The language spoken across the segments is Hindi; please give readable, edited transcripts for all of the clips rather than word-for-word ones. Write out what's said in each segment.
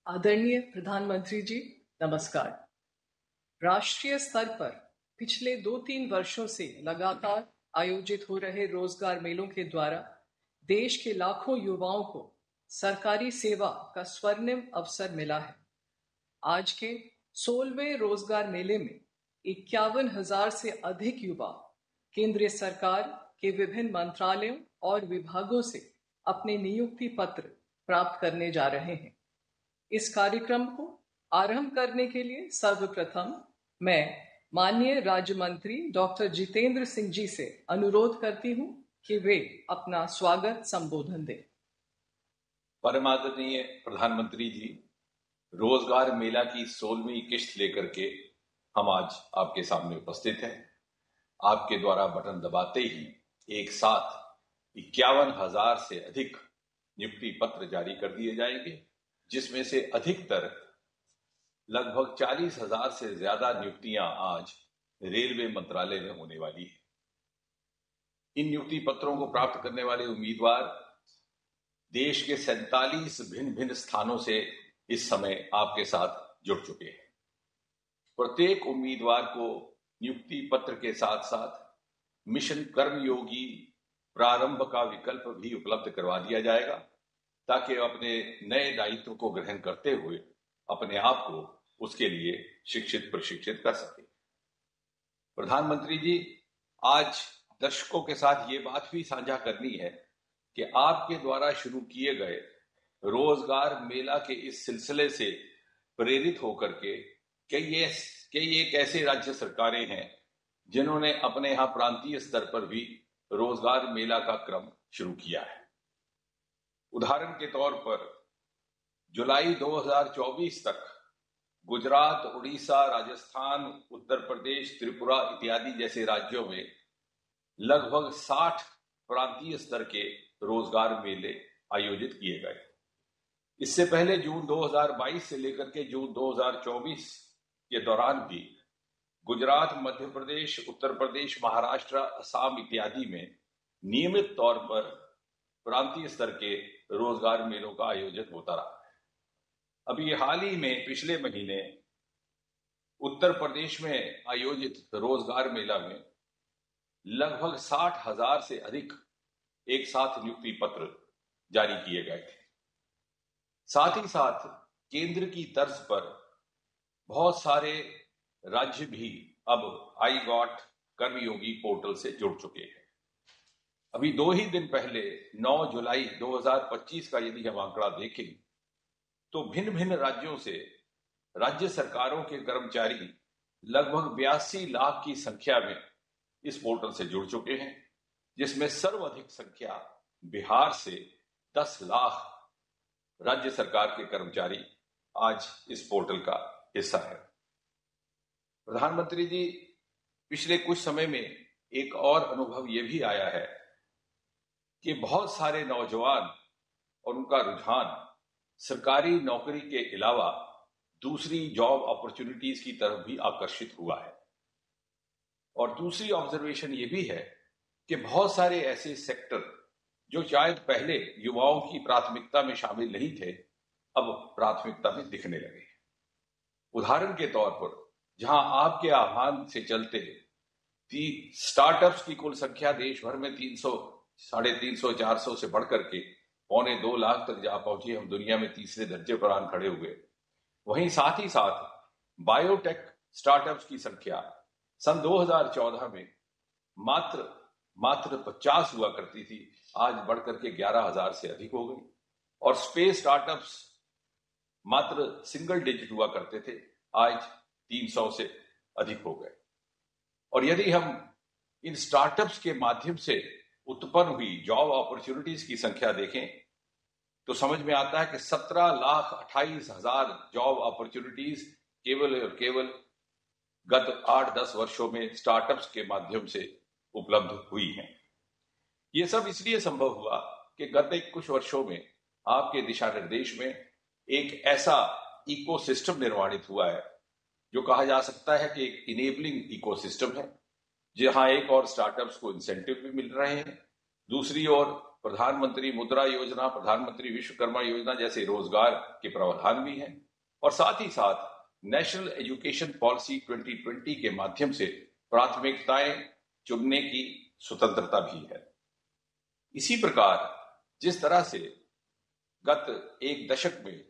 आदरणीय प्रधानमंत्री जी, नमस्कार। राष्ट्रीय स्तर पर पिछले 2-3 वर्षों से लगातार आयोजित हो रहे रोजगार मेलों के द्वारा देश के लाखों युवाओं को सरकारी सेवा का स्वर्णिम अवसर मिला है। आज के 16वें रोजगार मेले में 51,000 से अधिक युवा केंद्रीय सरकार के विभिन्न मंत्रालयों और विभागों से अपने नियुक्ति पत्र प्राप्त करने जा रहे हैं। इस कार्यक्रम को आरंभ करने के लिए सर्वप्रथम मैं माननीय राज्य मंत्री डॉक्टर जितेंद्र सिंह जी से अनुरोध करती हूं कि वे अपना स्वागत संबोधन दें। परमादरणीय प्रधानमंत्री जी, रोजगार मेला की 16वीं किश्त लेकर के हम आज आपके सामने उपस्थित हैं। आपके द्वारा बटन दबाते ही एक साथ 51,000 से अधिक नियुक्ति पत्र जारी कर दिए जाएंगे, जिसमें से अधिकतर लगभग 40,000 से ज्यादा नियुक्तियां आज रेलवे मंत्रालय में होने वाली है। इन नियुक्ति पत्रों को प्राप्त करने वाले उम्मीदवार देश के 47 भिन्न भिन्न स्थानों से इस समय आपके साथ जुड़ चुके हैं। प्रत्येक उम्मीदवार को नियुक्ति पत्र के साथ साथ मिशन कर्मयोगी प्रारंभ का विकल्प भी उपलब्ध करवा दिया जाएगा, ताकि अपने नए दायित्व को ग्रहण करते हुए अपने आप को उसके लिए शिक्षित प्रशिक्षित कर सके। प्रधानमंत्री जी, आज दर्शकों के साथ ये बात भी साझा करनी है कि आपके द्वारा शुरू किए गए रोजगार मेला के इस सिलसिले से प्रेरित होकर के कई एक ऐसे राज्य सरकारें हैं जिन्होंने अपने यहाँ प्रांतीय स्तर पर भी रोजगार मेला का क्रम शुरू किया है। उदाहरण के तौर पर जुलाई 2024 तक गुजरात, उड़ीसा, राजस्थान, उत्तर प्रदेश, त्रिपुरा इत्यादि जैसे राज्यों में लगभग 60 प्रांतीय स्तर के रोजगार मेले आयोजित किए गए। इससे पहले जून 2022 से लेकर के जून 2024 के दौरान भी गुजरात, मध्य प्रदेश, उत्तर प्रदेश, महाराष्ट्र, असम इत्यादि में नियमित तौर पर प्रांतीय स्तर के रोजगार मेलों का आयोजन होता रहा है। अभी हाल ही में पिछले महीने उत्तर प्रदेश में आयोजित रोजगार मेला में लगभग 60,000 से अधिक एक साथ नियुक्ति पत्र जारी किए गए थे। साथ ही साथ केंद्र की तर्ज पर बहुत सारे राज्य भी अब आई गॉट कर्मयोगी पोर्टल से जुड़ चुके हैं। अभी 2 ही दिन पहले 9 जुलाई 2025 का यदि हम आंकड़ा देखें तो भिन्न भिन्न राज्यों से राज्य सरकारों के कर्मचारी लगभग 82 लाख की संख्या में इस पोर्टल से जुड़ चुके हैं, जिसमें सर्वाधिक संख्या बिहार से 10 लाख राज्य सरकार के कर्मचारी आज इस पोर्टल का हिस्सा है। प्रधानमंत्री जी, पिछले कुछ समय में एक और अनुभव यह भी आया है कि बहुत सारे नौजवान और उनका रुझान सरकारी नौकरी के अलावा दूसरी जॉब अपॉर्चुनिटीज की तरफ भी आकर्षित हुआ है। और दूसरी ऑब्जर्वेशन ये भी है कि बहुत सारे ऐसे सेक्टर जो शायद पहले युवाओं की प्राथमिकता में शामिल नहीं थे, अब प्राथमिकता में दिखने लगे हैं। उदाहरण के तौर पर जहां आपके आह्वान से चलते स्टार्टअप्स की कुल संख्या देश भर में 300, 350, 400 से बढ़कर के 1.25 लाख तक जा पहुंची, हम दुनिया में तीसरे दर्जे पर आन खड़े हुए। वहीं साथ ही साथ बायोटेक स्टार्टअप्स की संख्या सन 2014 में मात्र 50 हुआ करती थी, आज बढ़कर के 11,000 से अधिक हो गई। और स्पेस स्टार्टअप्स मात्र सिंगल डिजिट हुआ करते थे, आज 300 से अधिक हो गए। और यदि हम इन स्टार्टअप्स के माध्यम से उत्पन्न हुई जॉब अपॉर्चुनिटीज की संख्या देखें तो समझ में आता है कि 17,28,000 जॉब अपॉर्चुनिटीज केवल और केवल गत 8-10 वर्षों में स्टार्टअप्स के माध्यम से उपलब्ध हुई हैं। ये सब इसलिए संभव हुआ कि गत कुछ वर्षों में आपके दिशा निर्देश में एक ऐसा इकोसिस्टम निर्माणित हुआ है जो कहा जा सकता है कि एक इनेबलिंग इकोसिस्टम है, जहां एक और स्टार्टअप्स को इंसेंटिव भी मिल रहे हैं, दूसरी ओर प्रधानमंत्री मुद्रा योजना, प्रधानमंत्री विश्वकर्मा योजना जैसे रोजगार के प्रावधान भी हैं और साथ ही साथ नेशनल एजुकेशन पॉलिसी 2020 के माध्यम से प्राथमिकताएं चुनने की स्वतंत्रता भी है। इसी प्रकार जिस तरह से गत एक दशक में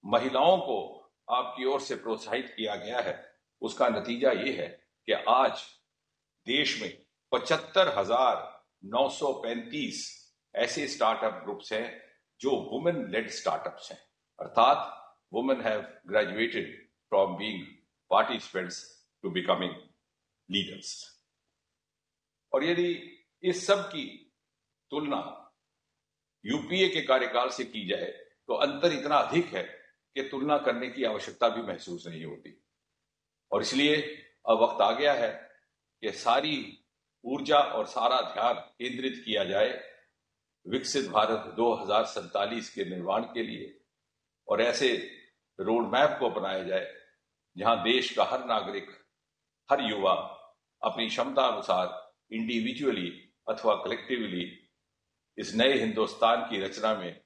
महिलाओं को आपकी ओर से प्रोत्साहित किया गया है, उसका नतीजा ये है कि आज देश में 75,935 ऐसे स्टार्टअप ग्रुप्स हैं जो वुमेन लेड स्टार्टअप्स हैं, अर्थात women have graduated from being participants to becoming leaders. और यदि इस सब की तुलना यूपीए के कार्यकाल से की जाए तो अंतर इतना अधिक है कि तुलना करने की आवश्यकता भी महसूस नहीं होती। और इसलिए अब वक्त आ गया है कि सारी ऊर्जा और सारा ध्यान केंद्रित किया जाए विकसित भारत 2047 के निर्माण के लिए और ऐसे रोड मैप को अपनाया जाए जहां देश का हर नागरिक, हर युवा अपनी क्षमता अनुसार इंडिविजुअली अथवा कलेक्टिवली इस नए हिंदुस्तान की रचना में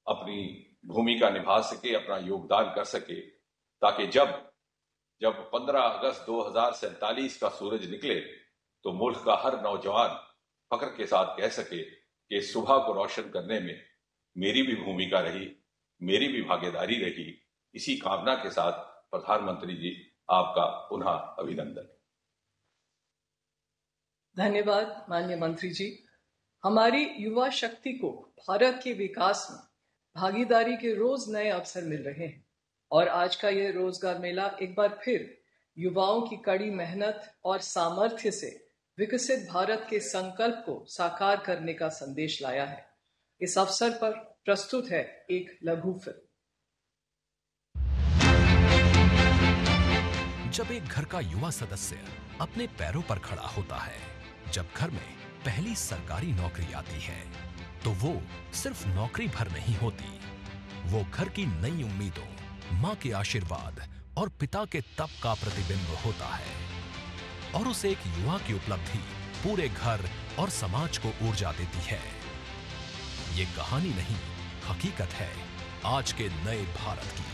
अपनी भूमिका निभा सके, अपना योगदान कर सके, ताकि जब 15 अगस्त 2047 का सूरज निकले तो मुल्क का हर नौजवान फख्र के साथ कह सके कि सुबह को रोशन करने में मेरी भी भूमिका रही, मेरी भी भागीदारी रही। इसी कामना के साथ प्रधानमंत्री जी आपका पुनः अभिनंदन। धन्यवाद माननीय मंत्री जी। हमारी युवा शक्ति को भारत के विकास में भागीदारी के रोज नए अवसर मिल रहे हैं और आज का यह रोजगार मेला एक बार फिर युवाओं की कड़ी मेहनत और सामर्थ्य से विकसित भारत के संकल्प को साकार करने का संदेश लाया है। इस अवसर पर प्रस्तुत है एक लघु फिल्म। जब एक घर का युवा सदस्य अपने पैरों पर खड़ा होता है, जब घर में पहली सरकारी नौकरी आती है, तो वो सिर्फ नौकरी भर नहीं होती, वो घर की नई उम्मीदों, माँ के आशीर्वाद और पिता के तप का प्रतिबिंब होता है। और उस एक युवा की उपलब्धि पूरे घर और समाज को ऊर्जा देती है। ये कहानी नहीं, हकीकत है आज के नए भारत की,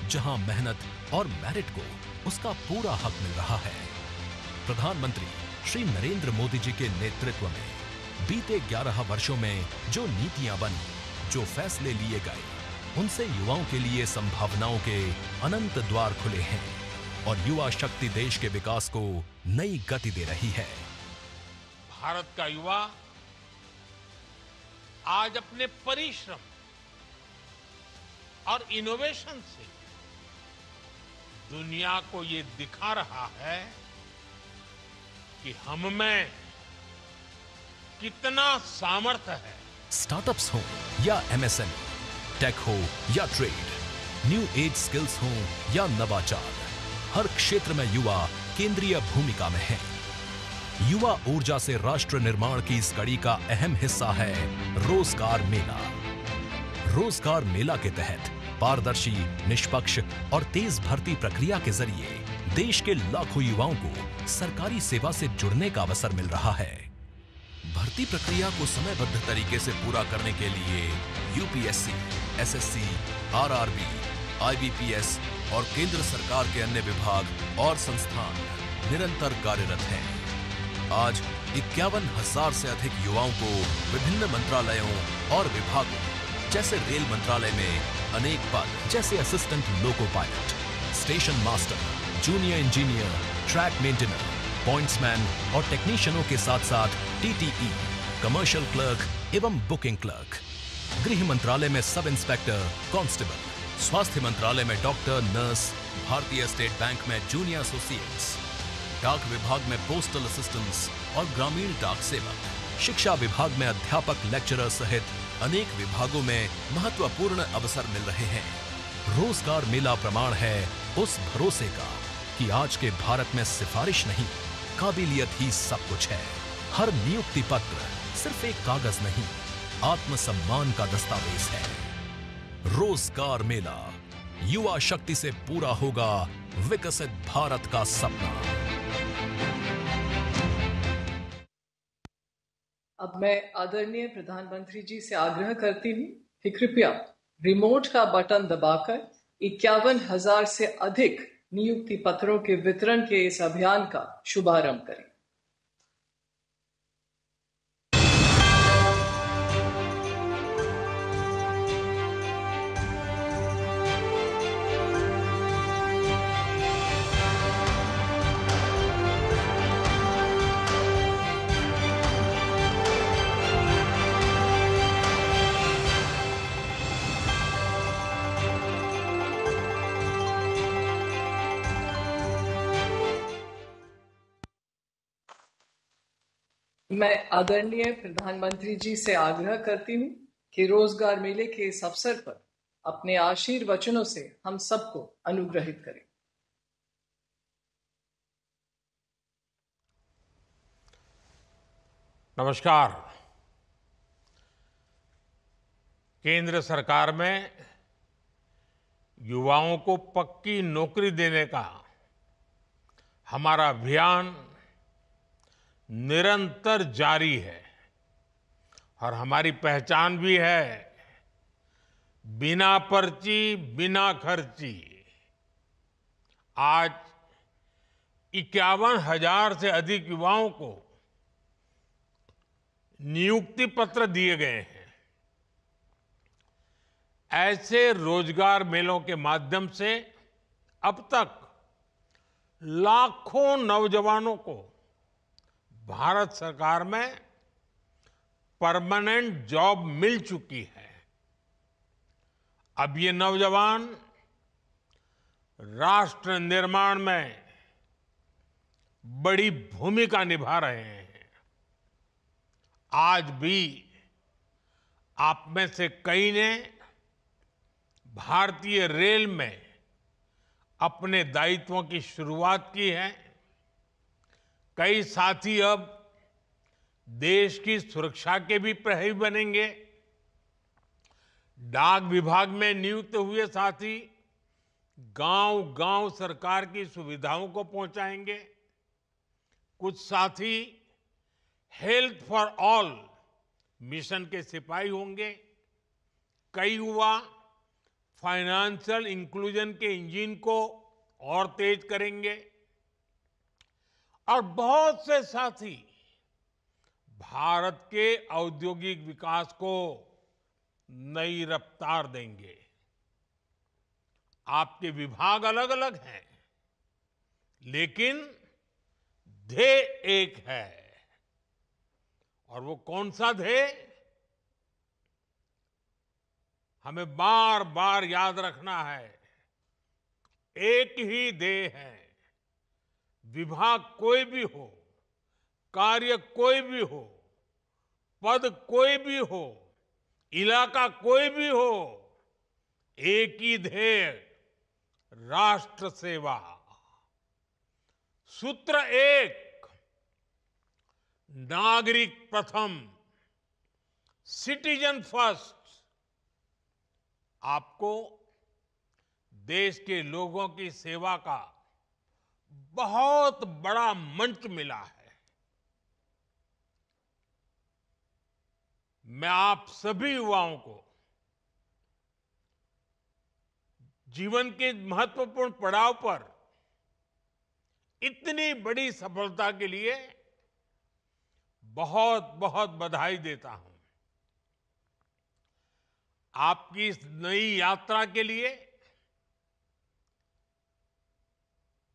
जहां मेहनत और मेरिट को उसका पूरा हक मिल रहा है। प्रधानमंत्री श्री नरेंद्र मोदी जी के नेतृत्व में बीते 11 वर्षों में जो नीतियां बनी, जो फैसले लिए गए, उनसे युवाओं के लिए संभावनाओं के अनंत द्वार खुले हैं और युवा शक्ति देश के विकास को नई गति दे रही है। भारत का युवा आज अपने परिश्रम और इनोवेशन से दुनिया को ये दिखा रहा है कि हम में कितना सामर्थ्य है। स्टार्टअप्स हो या एमएसएमई, टेक हो या ट्रेड, न्यू एज स्किल्स हो या नवाचार, हर क्षेत्र में युवा केंद्रीय भूमिका में है। युवा ऊर्जा से राष्ट्र निर्माण की इस कड़ी का अहम हिस्सा है रोजगार मेला। रोजगार मेला के तहत पारदर्शी, निष्पक्ष और तेज भर्ती प्रक्रिया के जरिए देश के लाखों युवाओं को सरकारी सेवा से जुड़ने का अवसर मिल रहा है। भर्ती प्रक्रिया को समयबद्ध तरीके से पूरा करने के लिए यूपीएससी, एसएससी, आरआरबी, आईबीपीएस और केंद्र सरकार के अन्य विभाग और संस्थान निरंतर कार्यरत हैं। आज 51,000 से अधिक युवाओं को विभिन्न मंत्रालयों और विभागों जैसे रेल मंत्रालय में अनेक पद जैसे assistant loco pilot, station master, junior engineer, track maintainer, pointsman और टेक्नीशियनों के साथ साथ टीटीई, कमर्शियल क्लर्क एवं बुकिंग क्लर्क, गृह मंत्रालय में सब इंस्पेक्टर, कांस्टेबल, स्वास्थ्य मंत्रालय में डॉक्टर, नर्स, भारतीय स्टेट बैंक में जूनियर एसोसिएट्स, डाक विभाग में पोस्टल असिस्टेंट्स और ग्रामीण डाक सेवक, शिक्षा विभाग में अध्यापक, लेक्चरर सहित अनेक विभागों में महत्वपूर्ण अवसर मिल रहे हैं। रोजगार मेला प्रमाण है उस भरोसे का कि आज के भारत में सिफारिश नहीं, काबिलियत ही सब कुछ है। हर नियुक्ति पत्र सिर्फ एक कागज नहीं, आत्मसम्मान का दस्तावेज है। रोजगार मेला, युवा शक्ति से पूरा होगा विकसित भारत का सपना। अब मैं आदरणीय प्रधानमंत्री जी से आग्रह करती हूँ कि कृपया रिमोट का बटन दबाकर 51,000 से अधिक नियुक्ति पत्रों के वितरण के इस अभियान का शुभारंभ करें। मैं आदरणीय प्रधानमंत्री जी से आग्रह करती हूँ कि रोजगार मेले के इस अवसर पर अपने आशीर्वचनों से हम सबको अनुग्रहित करें। नमस्कार। केंद्र सरकार में युवाओं को पक्की नौकरी देने का हमारा अभियान निरंतर जारी है और हमारी पहचान भी है बिना पर्ची बिना खर्ची। आज 51,000 से अधिक युवाओं को नियुक्ति पत्र दिए गए हैं। ऐसे रोजगार मेलों के माध्यम से अब तक लाखों नौजवानों को भारत सरकार में परमानेंट जॉब मिल चुकी है। अब ये नौजवान राष्ट्र निर्माण में बड़ी भूमिका निभा रहे हैं। आज भी आप में से कई ने भारतीय रेल में अपने दायित्वों की शुरुआत की है। कई साथी अब देश की सुरक्षा के भी प्रहरी बनेंगे। डाक विभाग में नियुक्त हुए साथी गांव-गांव सरकार की सुविधाओं को पहुंचाएंगे। कुछ साथी हेल्थ फॉर ऑल मिशन के सिपाही होंगे। कई युवा फाइनेंशियल इंक्लूजन के इंजन को और तेज करेंगे और बहुत से साथी भारत के औद्योगिक विकास को नई रफ्तार देंगे। आपके विभाग अलग अलग हैं, लेकिन ध्येय एक है। और वो कौन सा ध्येय? हमें बार बार याद रखना है, एक ही ध्येय है। विभाग कोई भी हो, कार्य कोई भी हो, पद कोई भी हो, इलाका कोई भी हो, एक ही ध्येय, राष्ट्र सेवा। सूत्र एक, नागरिक प्रथम, सिटीजन फर्स्ट। आपको देश के लोगों की सेवा का बहुत बड़ा मंच मिला है। मैं आप सभी युवाओं को जीवन के महत्वपूर्ण पड़ाव पर इतनी बड़ी सफलता के लिए बहुत बहुत बधाई देता हूं। आपकी इस नई यात्रा के लिए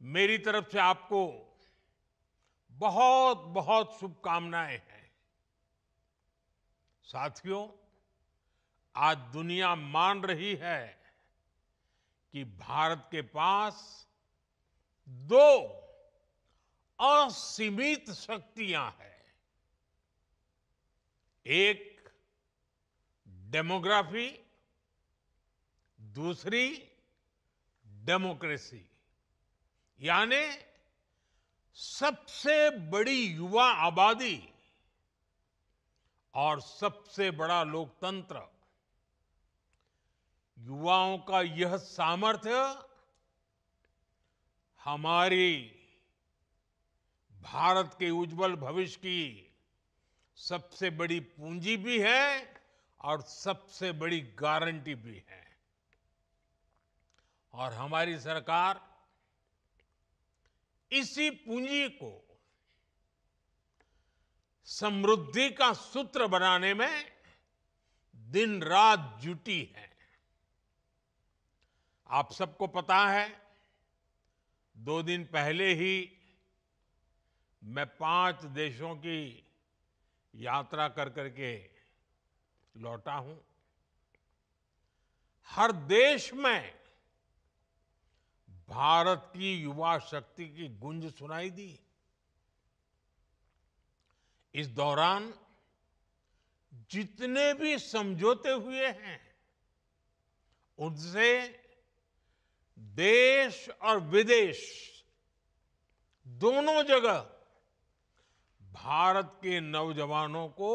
मेरी तरफ से आपको बहुत बहुत शुभकामनाएं हैं। साथियों, आज दुनिया मान रही है कि भारत के पास दो असीमित शक्तियां हैं। एक डेमोग्राफी, दूसरी डेमोक्रेसी, यानी सबसे बड़ी युवा आबादी और सबसे बड़ा लोकतंत्र। युवाओं का यह सामर्थ्य हमारी भारत के उज्जवल भविष्य की सबसे बड़ी पूंजी भी है और सबसे बड़ी गारंटी भी है। और हमारी सरकार इसी पूंजी को समृद्धि का सूत्र बनाने में दिन रात जुटी है। आप सबको पता है, 2 दिन पहले ही मैं 5 देशों की यात्रा कर करके लौटा हूं। हर देश में भारत की युवा शक्ति की गूंज सुनाई दी। इस दौरान जितने भी समझौते हुए हैं, उनसे देश और विदेश दोनों जगह भारत के नौजवानों को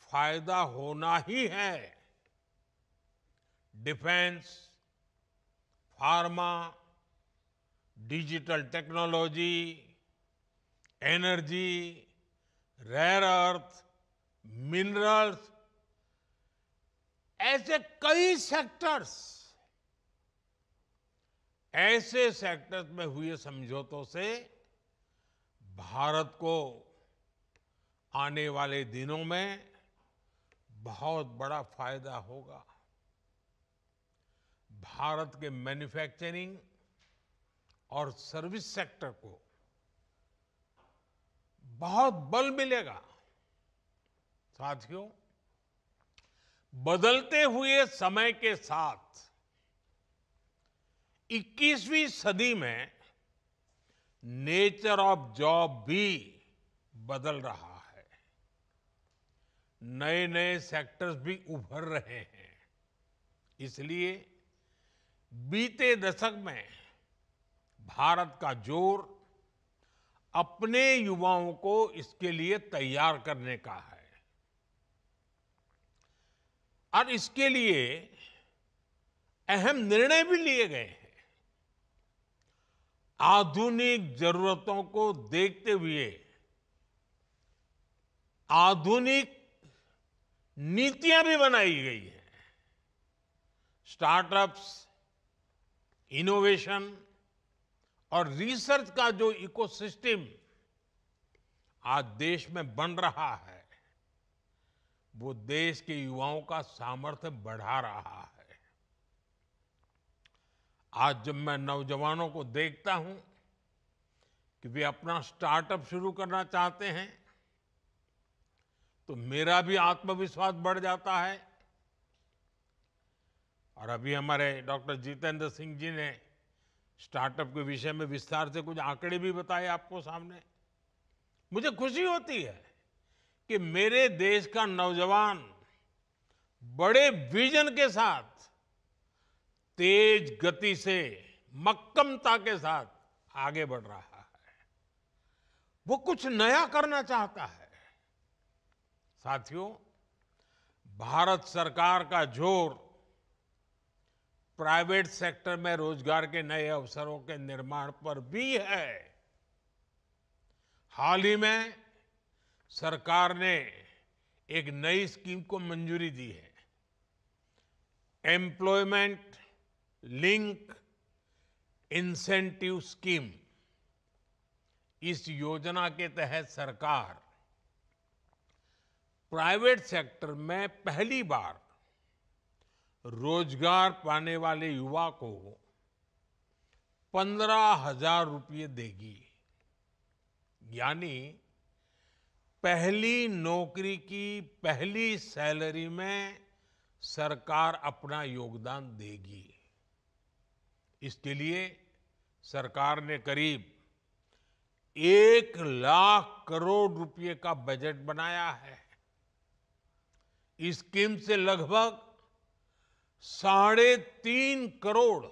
फायदा होना ही है। Defence, pharma, digital technology, energy, rare earth, minerals, ऐसे कई सेक्टर्स, ऐसे सेक्टर्स में हुए समझौतों से भारत को आने वाले दिनों में बहुत बड़ा फायदा होगा। भारत के मैन्युफैक्चरिंग और सर्विस सेक्टर को बहुत बल मिलेगा। साथियों, बदलते हुए समय के साथ 21वीं सदी में नेचर ऑफ जॉब भी बदल रहा है। नए नए सेक्टर्स भी उभर रहे हैं। इसलिए बीते दशक में भारत का जोर अपने युवाओं को इसके लिए तैयार करने का है। और इसके लिए अहम निर्णय भी लिए गए हैं। आधुनिक जरूरतों को देखते हुए आधुनिक नीतियां भी बनाई गई हैं। स्टार्टअप्स, इनोवेशन और रिसर्च का जो इकोसिस्टम आज देश में बन रहा है, वो देश के युवाओं का सामर्थ्य बढ़ा रहा है। आज जब मैं नौजवानों को देखता हूं कि वे अपना स्टार्टअप शुरू करना चाहते हैं, तो मेरा भी आत्मविश्वास बढ़ जाता है। और अभी हमारे डॉक्टर जितेंद्र सिंह जी ने स्टार्टअप के विषय में विस्तार से कुछ आंकड़े भी बताए आपको सामने। मुझे खुशी होती है कि मेरे देश का नौजवान बड़े विजन के साथ, तेज गति से, मक्कमता के साथ आगे बढ़ रहा है। वो कुछ नया करना चाहता है। साथियों, भारत सरकार का जोर प्राइवेट सेक्टर में रोजगार के नए अवसरों के निर्माण पर भी है। हाल ही में सरकार ने एक नई स्कीम को मंजूरी दी है, एम्प्लॉयमेंट लिंक इंसेंटिव स्कीम। इस योजना के तहत सरकार प्राइवेट सेक्टर में पहली बार रोजगार पाने वाले युवा को 15,000 रुपये देगी। यानी पहली नौकरी की पहली सैलरी में सरकार अपना योगदान देगी। इसके लिए सरकार ने करीब 1 लाख करोड़ रुपए का बजट बनाया है। इस स्कीम से लगभग 3.5 करोड़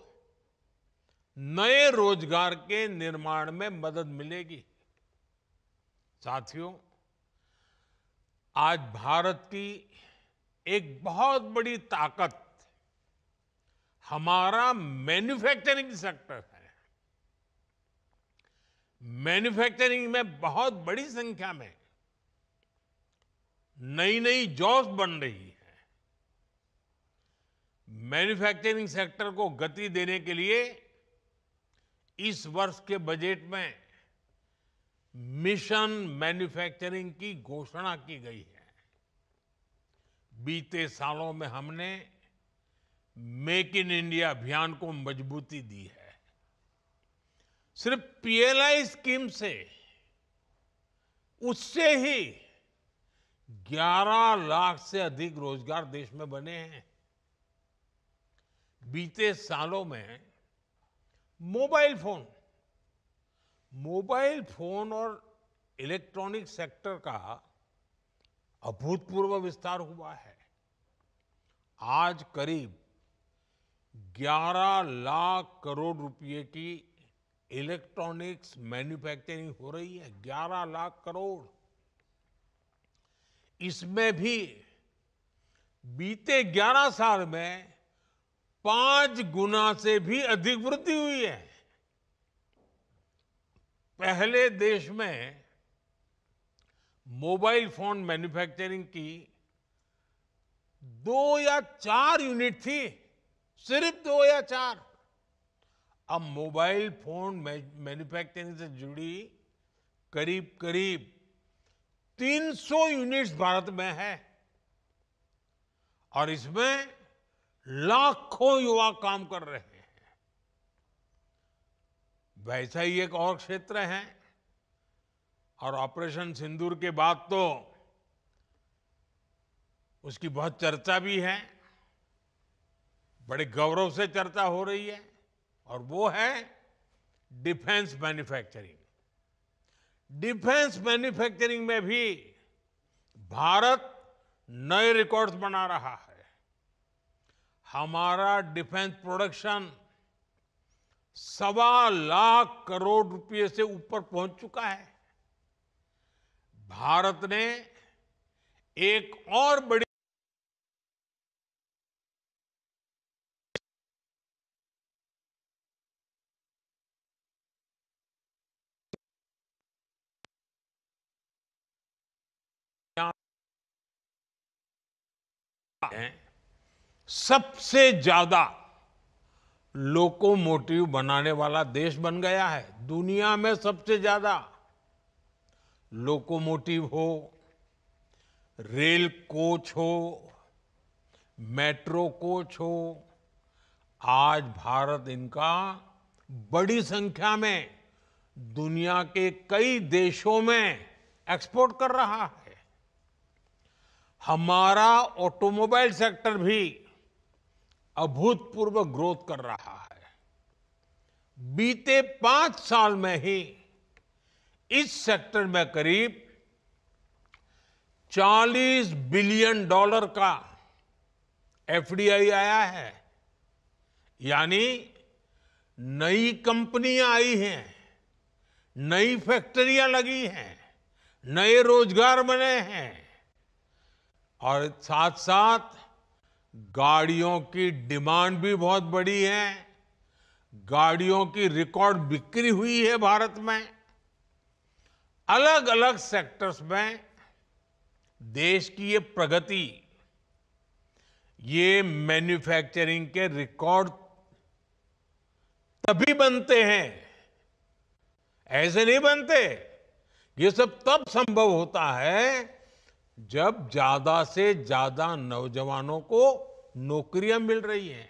नए रोजगार के निर्माण में मदद मिलेगी। साथियों, आज भारत की एक बहुत बड़ी ताकत हमारा मैन्युफैक्चरिंग सेक्टर है। मैन्युफैक्चरिंग में बहुत बड़ी संख्या में नई नई जॉब्स बन रही है। मैन्युफैक्चरिंग सेक्टर को गति देने के लिए इस वर्ष के बजट में मिशन मैन्युफैक्चरिंग की घोषणा की गई है। बीते सालों में हमने मेक इन इंडिया अभियान को मजबूती दी है। सिर्फ पीएलआई स्कीम से उससे ही 11 लाख से अधिक रोजगार देश में बने हैं। बीते सालों में मोबाइल फोन और इलेक्ट्रॉनिक सेक्टर का अभूतपूर्व विस्तार हुआ है। आज करीब 11 लाख करोड़ रुपए की इलेक्ट्रॉनिक्स मैन्युफैक्चरिंग हो रही है। 11 लाख करोड़। इसमें भी बीते 11 साल में 5 गुना से भी अधिक वृद्धि हुई है। पहले देश में मोबाइल फोन मैन्युफैक्चरिंग की 2 या 4 यूनिट थी, सिर्फ 2 या 4। अब मोबाइल फोन मैन्युफैक्चरिंग से जुड़ी करीब करीब 300 यूनिट्स भारत में है और इसमें लाखों युवा काम कर रहे हैं। वैसा ही एक और क्षेत्र है और ऑपरेशन सिंदूर के बाद तो उसकी बहुत चर्चा भी है, बड़े गौरव से चर्चा हो रही है, और वो है डिफेंस मैन्युफैक्चरिंग। डिफेंस मैन्युफैक्चरिंग में भी भारत नए रिकॉर्ड्स बना रहा है। हमारा डिफेंस प्रोडक्शन 1.25 लाख करोड़ रुपए से ऊपर पहुंच चुका है। भारत ने एक और बड़ी सबसे ज्यादा लोकोमोटिव बनाने वाला देश बन गया है। दुनिया में सबसे ज्यादा लोकोमोटिव हो, रेल कोच हो, मेट्रो कोच हो, आज भारत इनका बड़ी संख्या में दुनिया के कई देशों में एक्सपोर्ट कर रहा है। हमारा ऑटोमोबाइल सेक्टर भी अभूतपूर्व ग्रोथ कर रहा है। बीते 5 साल में ही इस सेक्टर में करीब $40 बिलियन का एफडीआई आया है। यानी नई कंपनियां आई हैं, नई फैक्ट्रियां लगी हैं, नए रोजगार बने हैं और साथ साथ गाड़ियों की डिमांड भी बहुत बढ़ी है। गाड़ियों की रिकॉर्ड बिक्री हुई है भारत में। अलग अलग सेक्टर्स में देश की ये प्रगति, ये मैन्युफैक्चरिंग के रिकॉर्ड तभी बनते हैं, ऐसे नहीं बनते। ये सब तब संभव होता है जब ज्यादा से ज्यादा नौजवानों को नौकरियां मिल रही हैं,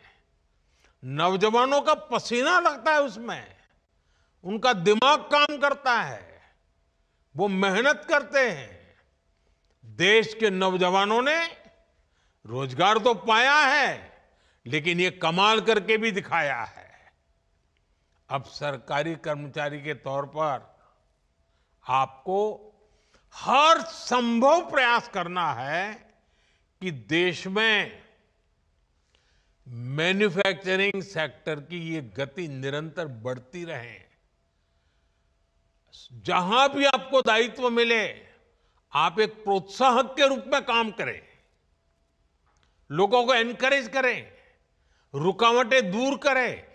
नौजवानों का पसीना लगता है उसमें, उनका दिमाग काम करता है, वो मेहनत करते हैं। देश के नौजवानों ने रोजगार तो पाया है, लेकिन ये कमाल करके भी दिखाया है। अब सरकारी कर्मचारी के तौर पर आपको हर संभव प्रयास करना है कि देश में मैन्युफैक्चरिंग सेक्टर की ये गति निरंतर बढ़ती रहे। जहां भी आपको दायित्व मिले, आप एक प्रोत्साहक के रूप में काम करें, लोगों को एनकरेज करें, रुकावटें दूर करें।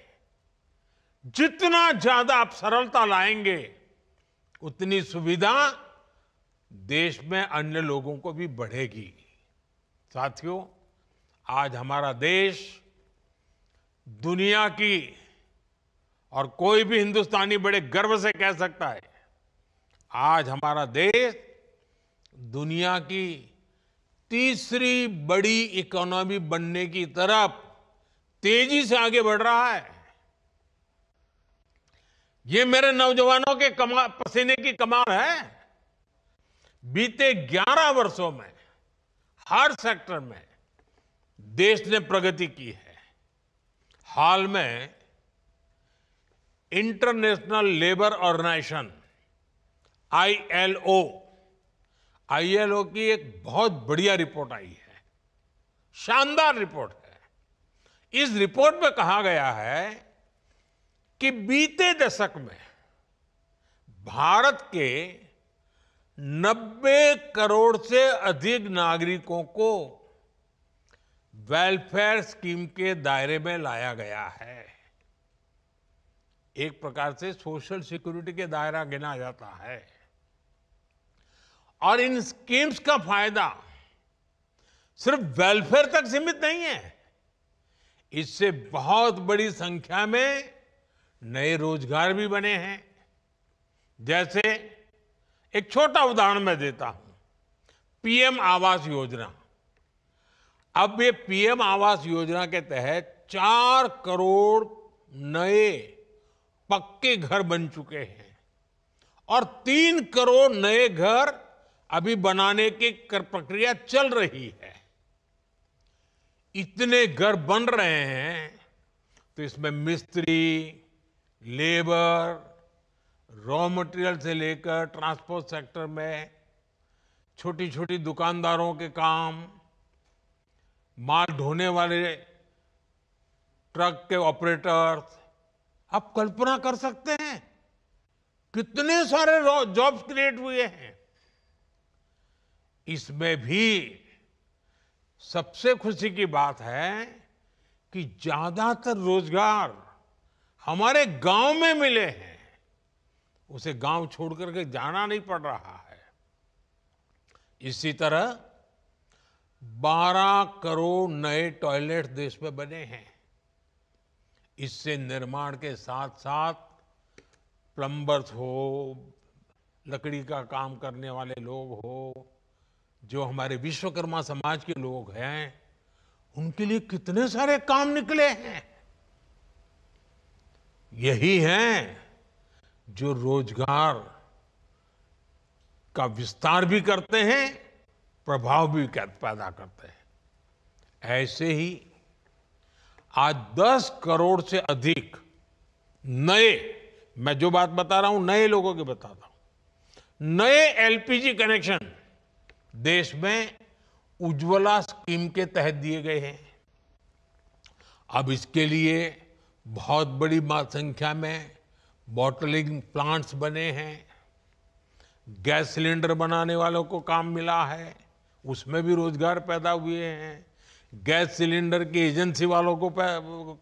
जितना ज्यादा आप सरलता लाएंगे, उतनी सुविधा देश में अन्य लोगों को भी बढ़ेगी। साथियों, आज हमारा देश दुनिया की, और कोई भी हिंदुस्तानी बड़े गर्व से कह सकता है, आज हमारा देश दुनिया की तीसरी बड़ी इकोनॉमी बनने की तरफ तेजी से आगे बढ़ रहा है। ये मेरे नौजवानों के पसीने की कमाल है। बीते 11 वर्षों में हर सेक्टर में देश ने प्रगति की है। हाल में इंटरनेशनल लेबर ऑर्गेनाइजेशन आईएलओ की एक बहुत बढ़िया रिपोर्ट आई है, शानदार रिपोर्ट है। इस रिपोर्ट में कहा गया है कि बीते दशक में भारत के 90 करोड़ से अधिक नागरिकों को वेलफेयर स्कीम के दायरे में लाया गया है। एक प्रकार से सोशल सिक्योरिटी के दायरा गिना जाता है। और इन स्कीम्स का फायदा सिर्फ वेलफेयर तक सीमित नहीं है। इससे बहुत बड़ी संख्या में नए रोजगार भी बने हैं। जैसे एक छोटा उदाहरण मैं देता हूं, पीएम आवास योजना। अब ये पीएम आवास योजना के तहत 4 करोड़ नए पक्के घर बन चुके हैं और 3 करोड़ नए घर अभी बनाने की प्रक्रिया चल रही है। इतने घर बन रहे हैं तो इसमें मिस्त्री, लेबर, रॉ मटेरियल से लेकर ट्रांसपोर्ट सेक्टर में छोटी छोटी दुकानदारों के काम, माल ढोने वाले ट्रक के ऑपरेटर्स, आप कल्पना कर सकते हैं कितने सारे जॉब्स क्रिएट हुए हैं। इसमें भी सबसे खुशी की बात है कि ज्यादातर रोजगार हमारे गांव में मिले हैं। उसे गांव छोड़ करके जाना नहीं पड़ रहा है। इसी तरह 12 करोड़ नए टॉयलेट देश में बने हैं। इससे निर्माण के साथ साथ प्लम्बर्स हो, लकड़ी का काम करने वाले लोग हो, जो हमारे विश्वकर्मा समाज के लोग हैं, उनके लिए कितने सारे काम निकले हैं। यही हैं जो रोजगार का विस्तार भी करते हैं, प्रभाव भी पैदा करते हैं। ऐसे ही आज 10 करोड़ से अधिक नए, मैं जो बात बता रहा हूं नए लोगों की बताता हूं, नए एलपीजी कनेक्शन देश में उज्ज्वला स्कीम के तहत दिए गए हैं। अब इसके लिए बहुत बड़ी संख्या में बॉटलिंग प्लांट्स बने हैं। गैस सिलेंडर बनाने वालों को काम मिला है, उसमें भी रोजगार पैदा हुए हैं। गैस सिलेंडर की एजेंसी वालों को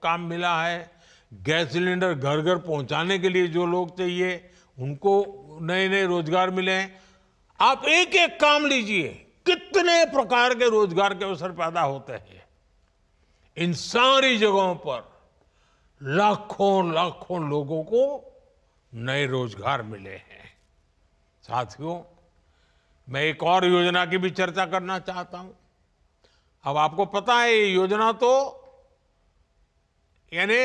काम मिला है। गैस सिलेंडर घर घर पहुंचाने के लिए जो लोग चाहिए उनको नए नए रोजगार मिले हैं। आप एक एक काम लीजिए, कितने प्रकार के रोजगार के अवसर पैदा होते हैं। इन सारी जगहों पर लाखों लाखों लोगों को नए रोजगार मिले हैं। साथियों, मैं एक और योजना की भी चर्चा करना चाहता हूं। अब आपको पता है ये योजना तो यानी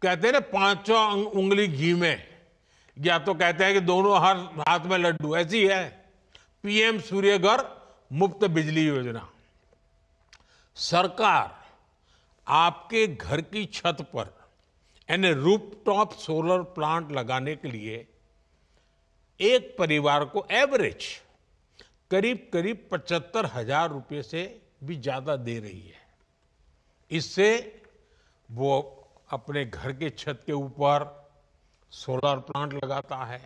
कहते हैं ना 5 उंगली घी में, या तो कहते हैं कि दोनों हर हाथ में लड्डू, ऐसी है पीएम सूर्य घर मुफ्त बिजली योजना। सरकार आपके घर की छत पर यानी रूफटॉप सोलर प्लांट लगाने के लिए एक परिवार को एवरेज करीब करीब 75,000 रुपये से भी ज्यादा दे रही है। इससे वो अपने घर के छत के ऊपर सोलर प्लांट लगाता है।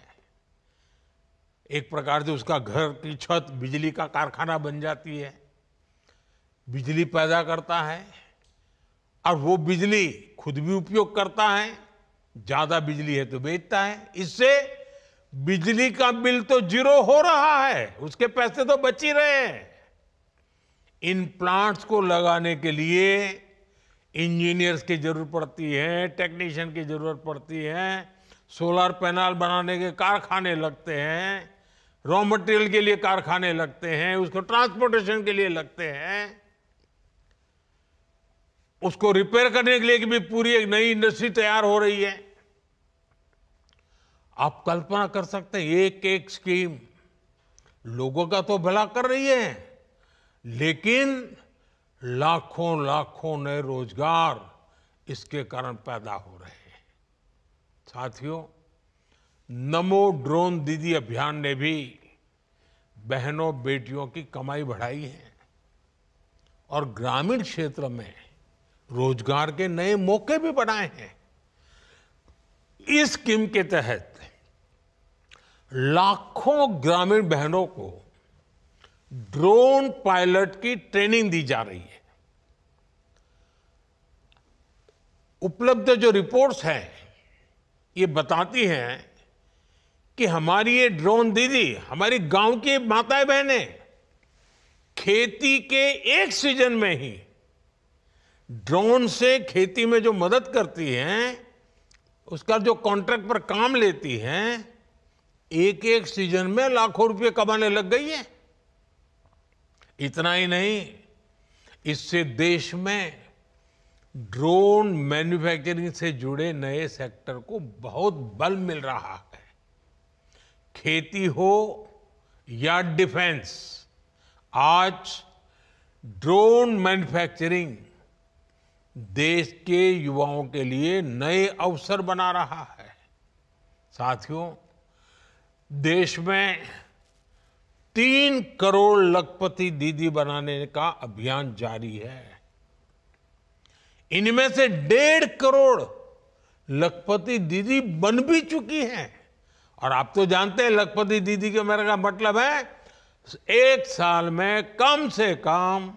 एक प्रकार से उसका घर की छत बिजली का कारखाना बन जाती है, बिजली पैदा करता है और वो बिजली खुद भी उपयोग करता है, ज्यादा बिजली है तो बेचता है। इससे बिजली का बिल तो जीरो हो रहा है, उसके पैसे तो बच ही रहे हैं। इन प्लांट्स को लगाने के लिए इंजीनियर्स की जरूरत पड़ती है, टेक्नीशियन की जरूरत पड़ती है, सोलर पैनल बनाने के कारखाने लगते हैं, रॉ मटेरियल के लिए कारखाने लगते हैं, उसको ट्रांसपोर्टेशन के लिए लगते हैं, उसको रिपेयर करने के लिए भी पूरी एक नई इंडस्ट्री तैयार हो रही है। आप कल्पना कर सकते हैं, एक एक स्कीम लोगों का तो भला कर रही है, लेकिन लाखों लाखों नए रोजगार इसके कारण पैदा हो रहे हैं। साथियों, नमो ड्रोन दीदी अभियान ने भी बहनों बेटियों की कमाई बढ़ाई है और ग्रामीण क्षेत्र में रोजगार के नए मौके भी बनाए हैं। इस स्कीम के तहत लाखों ग्रामीण बहनों को ड्रोन पायलट की ट्रेनिंग दी जा रही है। उपलब्ध जो रिपोर्ट्स हैं ये बताती हैं कि हमारी ये ड्रोन दीदी, हमारी गांव की माताएं बहनें खेती के एक सीजन में ही ड्रोन से खेती में जो मदद करती हैं, उसका जो कॉन्ट्रैक्ट पर काम लेती हैं, एक एक सीजन में लाखों रुपए कमाने लग गई है। इतना ही नहीं, इससे देश में ड्रोन मैन्युफैक्चरिंग से जुड़े नए सेक्टर को बहुत बल मिल रहा है। खेती हो या डिफेंस, आज ड्रोन मैन्युफैक्चरिंग देश के युवाओं के लिए नए अवसर बना रहा है। साथियों, देश में 3 करोड़ लखपति दीदी बनाने का अभियान जारी है। इनमें से 1.5 करोड़ लखपति दीदी बन भी चुकी हैं। और आप तो जानते हैं लखपति दीदी के मेरे का मतलब है एक साल में कम से कम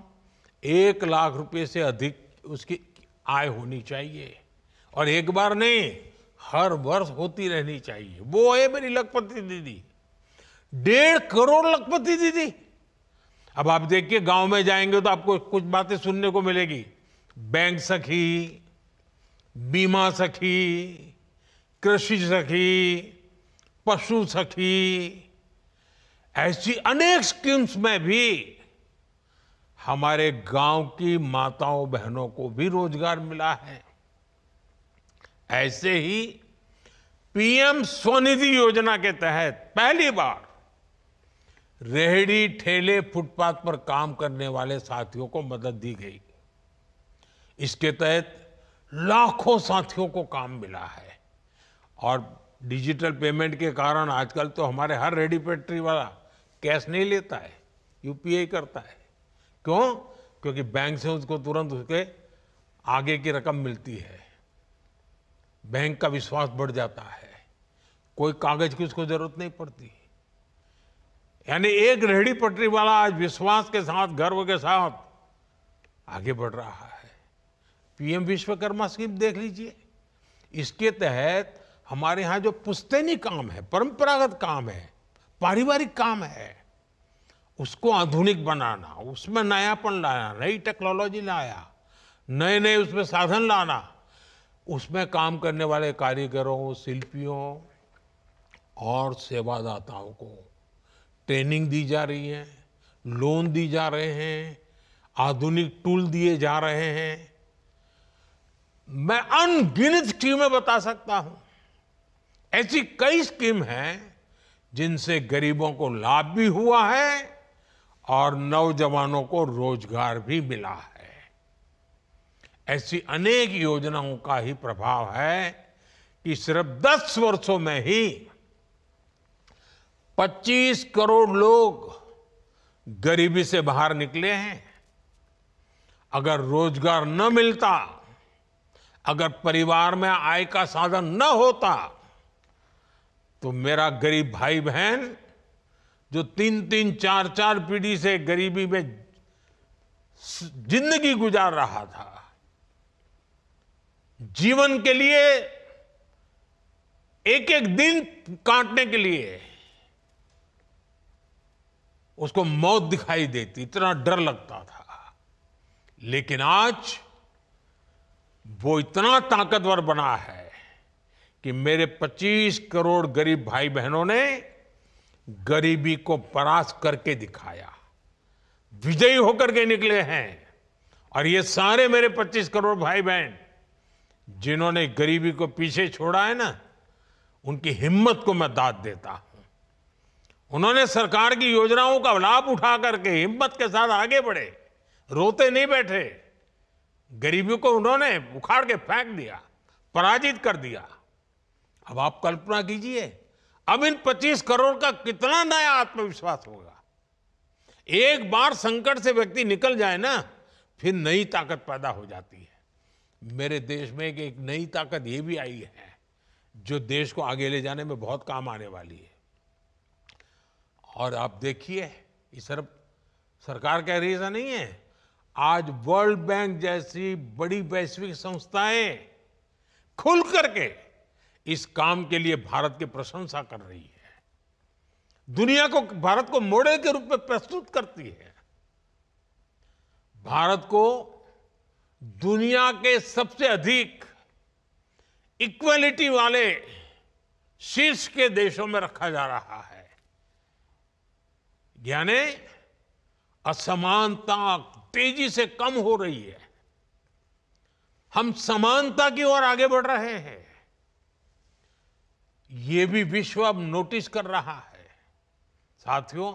1 लाख रुपए से अधिक उसकी आय होनी चाहिए, और एक बार नहीं, हर वर्ष होती रहनी चाहिए। वो है मेरी लखपति दीदी, 1.5 करोड़ लखपति दीदी। अब आप देखिए, गांव में जाएंगे तो आपको कुछ बातें सुनने को मिलेगी। बैंक सखी, बीमा सखी, कृषि सखी, पशु सखी, ऐसी अनेक स्कीम्स में भी हमारे गांव की माताओं बहनों को भी रोजगार मिला है। ऐसे ही पीएम स्वनिधि योजना के तहत पहली बार रेहड़ी ठेले फुटपाथ पर काम करने वाले साथियों को मदद दी गई। इसके तहत लाखों साथियों को काम मिला है। और डिजिटल पेमेंट के कारण आजकल तो हमारे हर रेहड़ी पटरी वाला कैश नहीं लेता है, यूपीआई करता है। क्यों? क्योंकि बैंक से उसको तुरंत उसके आगे की रकम मिलती है, बैंक का विश्वास बढ़ जाता है, कोई कागज की उसको जरूरत नहीं पड़ती। यानी एक रेहड़ी पटरी वाला आज विश्वास के साथ, गर्व के साथ आगे बढ़ रहा है। पीएम विश्वकर्मा स्कीम देख लीजिए, इसके तहत हमारे यहाँ जो पुश्तैनी काम है, परंपरागत काम है, पारिवारिक काम है, उसको आधुनिक बनाना, उसमें नयापन लाना, नई टेक्नोलॉजी लाया, नए नए उसमें साधन लाना, उसमें काम करने वाले कारीगरों, शिल्पियों और सेवादाताओं को ट्रेनिंग दी जा रही है, लोन दी जा रहे हैं, आधुनिक टूल दिए जा रहे हैं। मैं अनगिनत स्कीमें बता सकता हूं। ऐसी कई स्कीम हैं जिनसे गरीबों को लाभ भी हुआ है और नौजवानों को रोजगार भी मिला है। ऐसी अनेक योजनाओं का ही प्रभाव है कि सिर्फ 10 वर्षों में ही 25 करोड़ लोग गरीबी से बाहर निकले हैं। अगर रोजगार न मिलता, अगर परिवार में आय का साधन न होता, तो मेरा गरीब भाई बहन जो 3-3, 4-4 पीढ़ी से गरीबी में जिंदगी गुजार रहा था, जीवन के लिए एक एक दिन काटने के लिए उसको मौत दिखाई देती, इतना डर लगता था। लेकिन आज वो इतना ताकतवर बना है कि मेरे 25 करोड़ गरीब भाई बहनों ने गरीबी को परास्त करके दिखाया, विजयी होकर के निकले हैं। और ये सारे मेरे 25 करोड़ भाई बहन जिन्होंने गरीबी को पीछे छोड़ा है ना, उनकी हिम्मत को मैं दाद देता हूं। उन्होंने सरकार की योजनाओं का लाभ उठा करके हिम्मत के साथ आगे बढ़े, रोते नहीं बैठे। गरीबी को उन्होंने उखाड़ के फेंक दिया, पराजित कर दिया। अब आप कल्पना कीजिए, अब इन 25 करोड़ का कितना नया आत्मविश्वास होगा। एक बार संकट से व्यक्ति निकल जाए ना, फिर नई ताकत पैदा हो जाती है। मेरे देश में एक नई ताकत ये भी आई है जो देश को आगे ले जाने में बहुत काम आने वाली है। और आप देखिए, इस तरफ सरकार कह रही है ऐसा नहीं है, आज वर्ल्ड बैंक जैसी बड़ी वैश्विक संस्थाएं खुल करके इस काम के लिए भारत की प्रशंसा कर रही है, दुनिया को, भारत को मॉडल के रूप में प्रस्तुत करती है। भारत को दुनिया के सबसे अधिक इक्वलिटी वाले शीर्ष के देशों में रखा जा रहा है। यानी असमानता तेजी से कम हो रही है, हम समानता की ओर आगे बढ़ रहे हैं। ये भी विश्व अब नोटिस कर रहा है। साथियों,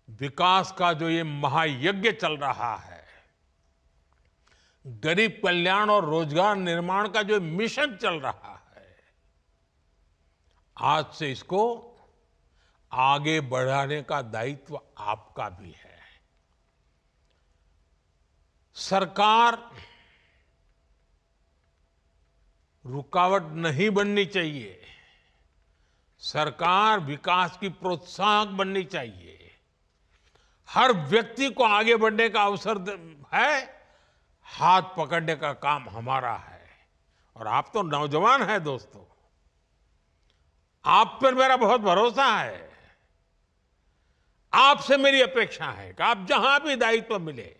विकास का जो ये महायज्ञ चल रहा है, गरीब कल्याण और रोजगार निर्माण का जो मिशन चल रहा है, आज से इसको आगे बढ़ाने का दायित्व आपका भी है। सरकार रुकावट नहीं बननी चाहिए, सरकार विकास की प्रोत्साहक बननी चाहिए। हर व्यक्ति को आगे बढ़ने का अवसर है, हाथ पकड़ने का काम हमारा है। और आप तो नौजवान हैं दोस्तों, आप पर मेरा बहुत भरोसा है। आपसे मेरी अपेक्षा है कि आप जहां भी दायित्व मिले,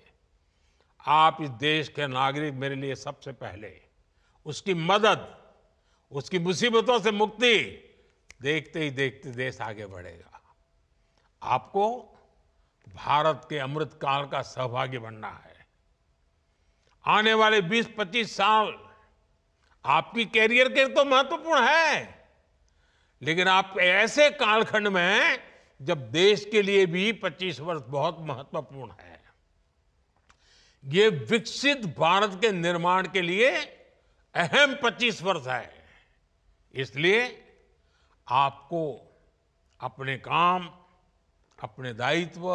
आप इस देश के नागरिक मेरे लिए सबसे पहले उसकी मदद, उसकी मुसीबतों से मुक्ति देखते ही देखते देश आगे बढ़ेगा। आपको भारत के अमृत काल का सहभागी बनना है। आने वाले 20-25 साल आपकी कैरियर के तो महत्वपूर्ण है, लेकिन आप ऐसे कालखंड में हैं जब देश के लिए भी 25 वर्ष बहुत महत्वपूर्ण है। ये विकसित भारत के निर्माण के लिए अहम 25 वर्ष है। इसलिए आपको अपने काम, अपने दायित्व,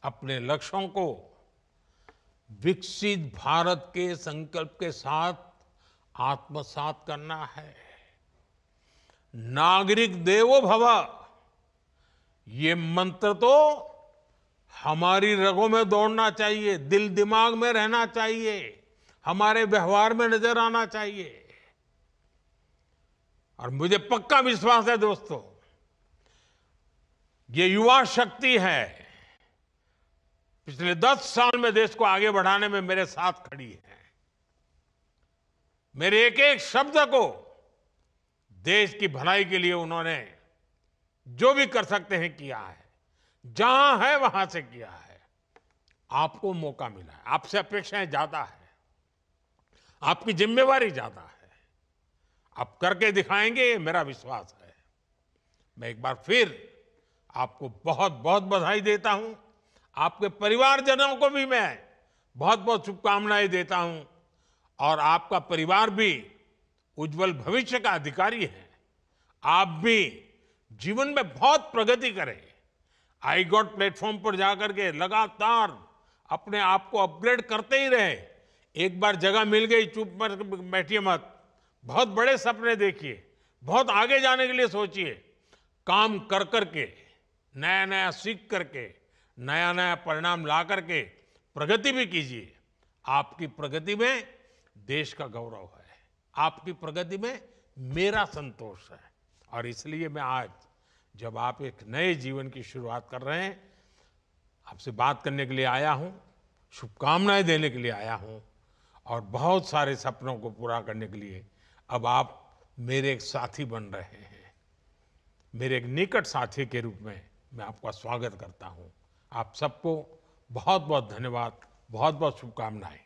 अपने लक्ष्यों को विकसित भारत के संकल्प के साथ आत्मसात करना है। नागरिक देवो भव, ये मंत्र तो हमारी रगों में दौड़ना चाहिए, दिल दिमाग में रहना चाहिए, हमारे व्यवहार में नजर आना चाहिए। और मुझे पक्का विश्वास है दोस्तों, ये युवा शक्ति है, पिछले 10 साल में देश को आगे बढ़ाने में मेरे साथ खड़ी है। मेरे एक एक शब्द को देश की भलाई के लिए उन्होंने जो भी कर सकते हैं किया है, जहां है वहां से किया है। आपको मौका मिला है, आपसे अपेक्षाएं ज्यादा है, आपकी जिम्मेवारी ज्यादा है, आप करके दिखाएंगे, ये मेरा विश्वास है। मैं एक बार फिर आपको बहुत बहुत बधाई देता हूं। आपके परिवारजनों को भी मैं बहुत बहुत शुभकामनाएं देता हूं। और आपका परिवार भी उज्जवल भविष्य का अधिकारी है। आप भी जीवन में बहुत प्रगति करें। आई गॉट प्लेटफॉर्म पर जाकर के लगातार अपने आप को अपग्रेड करते ही रहे। एक बार जगह मिल गई, चुप पर बैठिए मत, बहुत बड़े सपने देखिए, बहुत आगे जाने के लिए सोचिए। काम कर करके, नया नया सीख करके, नया नया परिणाम ला करके प्रगति भी कीजिए। आपकी प्रगति में देश का गौरव है, आपकी प्रगति में मेरा संतोष है। और इसलिए मैं आज जब आप एक नए जीवन की शुरुआत कर रहे हैं, आपसे बात करने के लिए आया हूं, शुभकामनाएं देने के लिए आया हूं और बहुत सारे सपनों को पूरा करने के लिए अब आप मेरे एक साथी बन रहे हैं। मेरे एक निकट साथी के रूप में मैं आपका स्वागत करता हूं। आप सबको बहुत बहुत धन्यवाद, बहुत बहुत शुभकामनाएं।